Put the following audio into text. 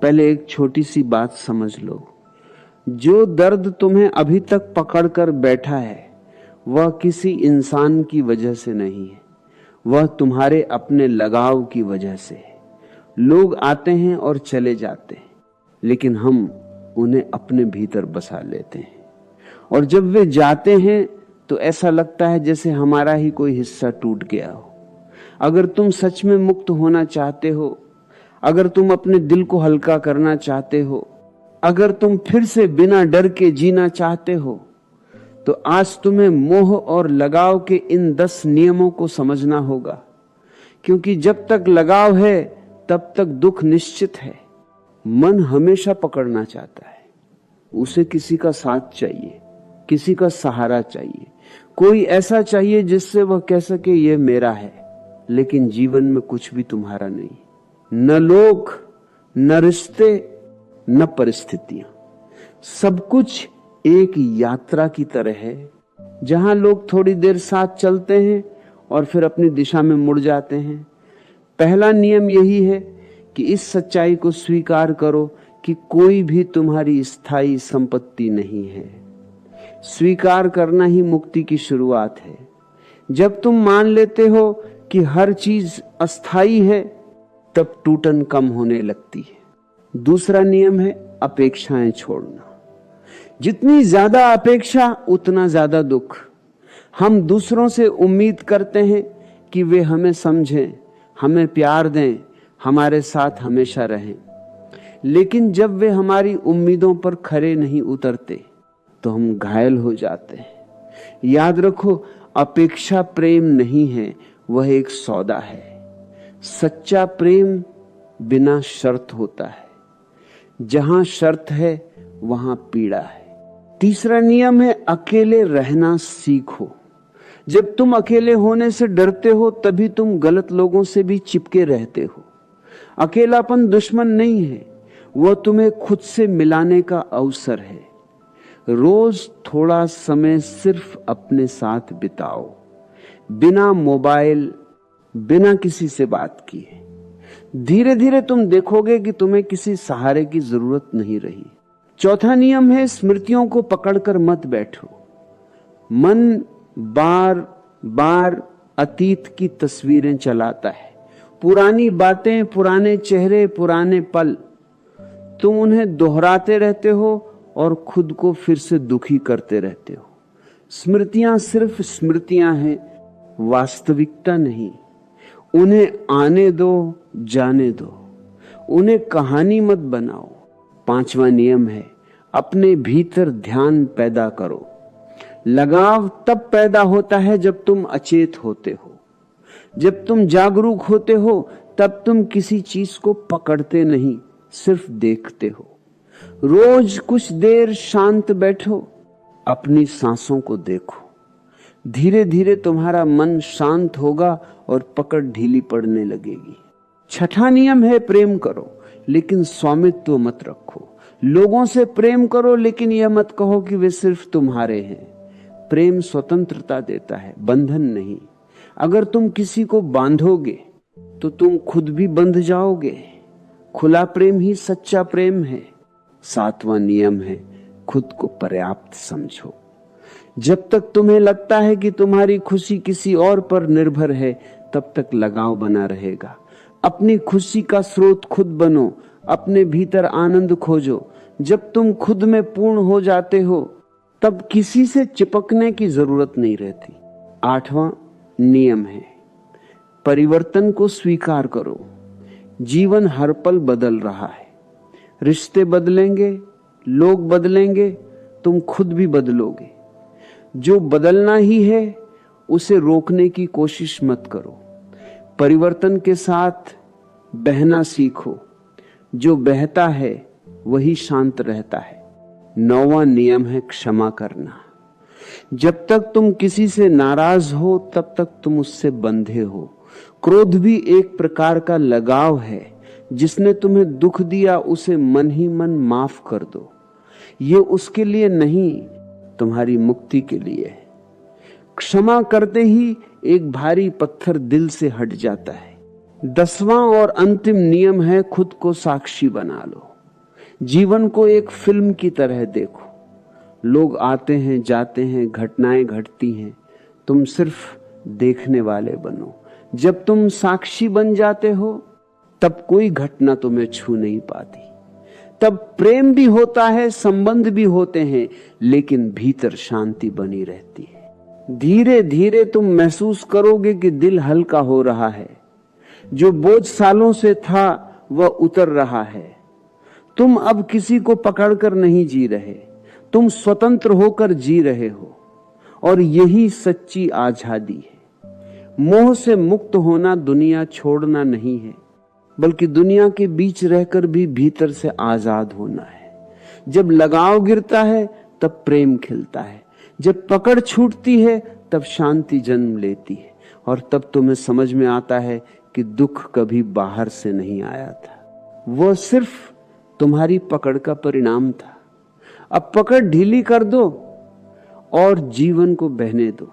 पहले एक छोटी सी बात समझ लो, जो दर्द तुम्हें अभी तक पकड़कर बैठा है वह किसी इंसान की वजह से नहीं है, वह तुम्हारे अपने लगाव की वजह से है। लोग आते हैं और चले जाते हैं, लेकिन हम उन्हें अपने भीतर बसा लेते हैं, और जब वे जाते हैं तो ऐसा लगता है जैसे हमारा ही कोई हिस्सा टूट गया हो। अगर तुम सच में मुक्त होना चाहते हो, अगर तुम अपने दिल को हल्का करना चाहते हो, अगर तुम फिर से बिना डर के जीना चाहते हो, तो आज तुम्हें मोह और लगाव के इन 10 नियमों को समझना होगा। क्योंकि जब तक लगाव है तब तक दुख निश्चित है। मन हमेशा पकड़ना चाहता है, उसे किसी का साथ चाहिए, किसी का सहारा चाहिए, कोई ऐसा चाहिए जिससे वह कह सके यह मेरा है। लेकिन जीवन में कुछ भी तुम्हारा नहीं, न लोग, न रिश्ते, न परिस्थितियां। सब कुछ एक यात्रा की तरह है, जहां लोग थोड़ी देर साथ चलते हैं और फिर अपनी दिशा में मुड़ जाते हैं। पहला नियम यही है कि इस सच्चाई को स्वीकार करो कि कोई भी तुम्हारी स्थायी संपत्ति नहीं है। स्वीकार करना ही मुक्ति की शुरुआत है। जब तुम मान लेते हो कि हर चीज अस्थाई है, तब टूटन कम होने लगती है। दूसरा नियम है अपेक्षाएं छोड़ना। जितनी ज्यादा अपेक्षा उतना ज्यादा दुख। हम दूसरों से उम्मीद करते हैं कि वे हमें समझें, हमें प्यार दें, हमारे साथ हमेशा रहें, लेकिन जब वे हमारी उम्मीदों पर खरे नहीं उतरते तो हम घायल हो जाते हैं। याद रखो, अपेक्षा प्रेम नहीं है, वह एक सौदा है। सच्चा प्रेम बिना शर्त होता है, जहां शर्त है वहां पीड़ा है। तीसरा नियम है अकेले रहना सीखो। जब तुम अकेले होने से डरते हो तभी तुम गलत लोगों से भी चिपके रहते हो। अकेलापन दुश्मन नहीं है, वह तुम्हें खुद से मिलाने का अवसर है। रोज थोड़ा समय सिर्फ अपने साथ बिताओ, बिना मोबाइल, बिना किसी से बात किए। धीरे धीरे तुम देखोगे कि तुम्हें किसी सहारे की जरूरत नहीं रही। चौथा नियम है स्मृतियों को पकड़कर मत बैठो। मन बार बार अतीत की तस्वीरें चलाता है, पुरानी बातें, पुराने चेहरे, पुराने पल। तुम उन्हें दोहराते रहते हो और खुद को फिर से दुखी करते रहते हो। स्मृतियां सिर्फ स्मृतियां हैं, वास्तविकता नहीं। उन्हें आने दो, जाने दो, उन्हें कहानी मत बनाओ। पांचवा नियम है अपने भीतर ध्यान पैदा करो। लगाव तब पैदा होता है जब तुम अचेत होते हो। जब तुम जागरूक होते हो तब तुम किसी चीज को पकड़ते नहीं, सिर्फ देखते हो। रोज कुछ देर शांत बैठो, अपनी सांसों को देखो। धीरे धीरे तुम्हारा मन शांत होगा और पकड़ ढीली पड़ने लगेगी। छठा नियम है प्रेम करो, लेकिन स्वामित्व मत रखो। लोगों से प्रेम करो, लेकिन यह मत कहो कि वे सिर्फ तुम्हारे हैं। प्रेम स्वतंत्रता देता है, बंधन नहीं। अगर तुम किसी को बांधोगे तो तुम खुद भी बंध जाओगे। खुला प्रेम ही सच्चा प्रेम है। सातवां नियम है खुद को पर्याप्त समझो। जब तक तुम्हें लगता है कि तुम्हारी खुशी किसी और पर निर्भर है, तब तक लगाव बना रहेगा। अपनी खुशी का स्रोत खुद बनो, अपने भीतर आनंद खोजो। जब तुम खुद में पूर्ण हो जाते हो तब किसी से चिपकने की जरूरत नहीं रहती। आठवां नियम है परिवर्तन को स्वीकार करो। जीवन हर पल बदल रहा है। रिश्ते बदलेंगे, लोग बदलेंगे, तुम खुद भी बदलोगे। जो बदलना ही है उसे रोकने की कोशिश मत करो। परिवर्तन के साथ बहना सीखो। जो बहता है वही शांत रहता है। नौवां नियम है क्षमा करना। जब तक तुम किसी से नाराज हो तब तक तुम उससे बंधे हो। क्रोध भी एक प्रकार का लगाव है। जिसने तुम्हें दुख दिया उसे मन ही मन माफ कर दो। ये उसके लिए नहीं, तुम्हारी मुक्ति के लिए है। क्षमा करते ही एक भारी पत्थर दिल से हट जाता है। 10वां और अंतिम नियम है खुद को साक्षी बना लो। जीवन को एक फिल्म की तरह देखो। लोग आते हैं, जाते हैं, घटनाएं घटती हैं, तुम सिर्फ देखने वाले बनो। जब तुम साक्षी बन जाते हो तब कोई घटना तुम्हें छू नहीं पाती। तब प्रेम भी होता है, संबंध भी होते हैं, लेकिन भीतर शांति बनी रहती है। धीरे धीरे तुम महसूस करोगे कि दिल हल्का हो रहा है, जो बोझ सालों से था वह उतर रहा है। तुम अब किसी को पकड़कर नहीं जी रहे, तुम स्वतंत्र होकर जी रहे हो, और यही सच्ची आजादी है। मोह से मुक्त होना दुनिया छोड़ना नहीं है, बल्कि दुनिया के बीच रहकर भी भीतर से आजाद होना है। जब लगाव गिरता है तब प्रेम खिलता है, जब पकड़ छूटती है तब शांति जन्म लेती है, और तब तुम्हें समझ में आता है कि दुख कभी बाहर से नहीं आया था, वह सिर्फ तुम्हारी पकड़ का परिणाम था। अब पकड़ ढीली कर दो और जीवन को बहने दो।